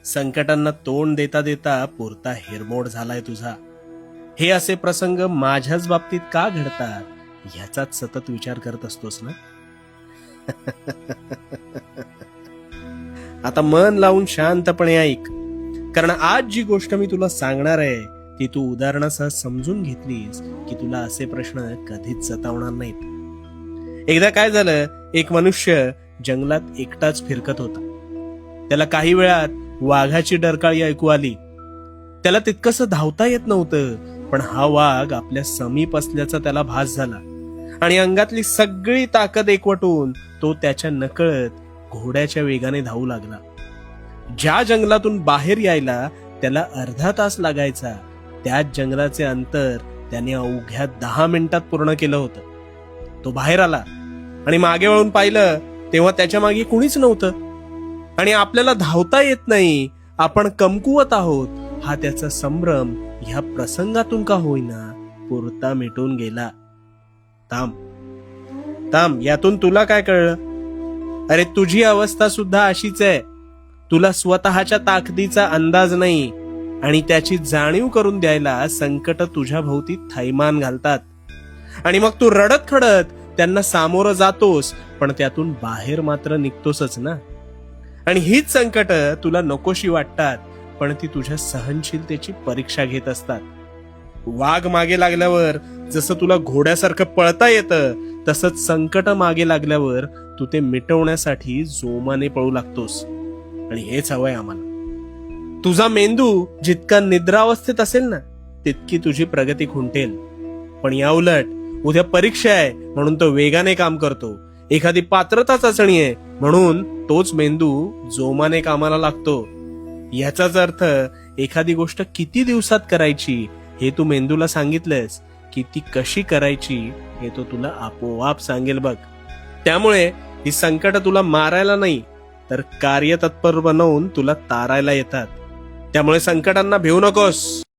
संकटांना तोंड देता देता पुरता हिरमोड झालाय तुझा. हे असे प्रसंग माझ्याच बाबतीत का घडतात ह्याचाच सतत विचार करत असतोस ना. आता मन लावून शांतपणे ऐक, कारण आज जी गोष्ट मी तुला सांगणार आहे ती तू उदाहरणासह समजून घेतलीस की तुला असे प्रश्न कधीच सतावणार नाहीत. एकदा काय झालं, एक मनुष्य जंगलात एकटाच फिरकत होता. त्याला काही वेळात वाघाची डरकाळी ऐकू आली. त्याला तितकंसं धावता येत नव्हतं, पण हा वाघ आपल्या समीप असल्याचा त्याला भास झाला आणि अंगातली सगळी ताकद एकवटून तो त्याच्या नकळत घोड्याच्या वेगाने धावू लागला. ज्या जंगलातून बाहेर यायला त्याला अर्धा तास लागायचा, त्याच जंगलाचे अंतर त्याने अवघ्या 10 मिनिटात पूर्ण केलं होतं. तो बाहेर आला आणि मागे वळून पाहिलं तेव्हा त्याच्या मागे कुणीच नव्हतं. आणि आपल्याला धावता येत नाही, आपण कमकुवत आहोत, हा त्याचा संभ्रम ह्या प्रसंगातून का होईना पुरता मिटून गेला. थांब, यातून तुला काय कळलं? अरे तुझी अवस्था सुद्धा अशीच आहे. तुला स्वतःच्या ताकदीचा अंदाज नाही आणि त्याची जाणीव करून द्यायला संकट तुझ्या भोवती थैमान घालतात. आणि मग तू रडत खडत त्यांना सामोरं जातोस, पण त्यातून बाहेर मात्र निघतोसच ना. आणि हीच संकट तुला नकोशी वाटतात, पण ती तुझ्या सहनशीलतेची परीक्षा घेत असतात. वाघ मागे लागल्यावर जसं तुला घोड्यासारखं पळता येतं, तसंच संकट मागे लागल्यावर तू ते मिटवण्यासाठी जोमाने पळू लागतोस. आणि हेच हवंय आम्हाला. तुझा मेंदू जितका निद्रावस्थेत असेल ना, तितकी तुझी प्रगती खुंटेल. पण या उलट उद्या परीक्षा आहे म्हणून तो वेगाने काम करतो. एखादी पात्रता चाचणी आहे म्हणून तोच मेंदू जोमाने कामाला लागतो. याचाच अर्थ एखादी गोष्ट किती दिवसात करायची हे तू मेंदूला सांगितलंस की ती कशी करायची हे तो तुला आपोआप सांगेल बघ. त्यामुळे ही संकट तुला मारायला नाही तर कार्यतत्पर बनवून तुला तारायला येतात. त्यामुळे संकटांना भिवू नकोस.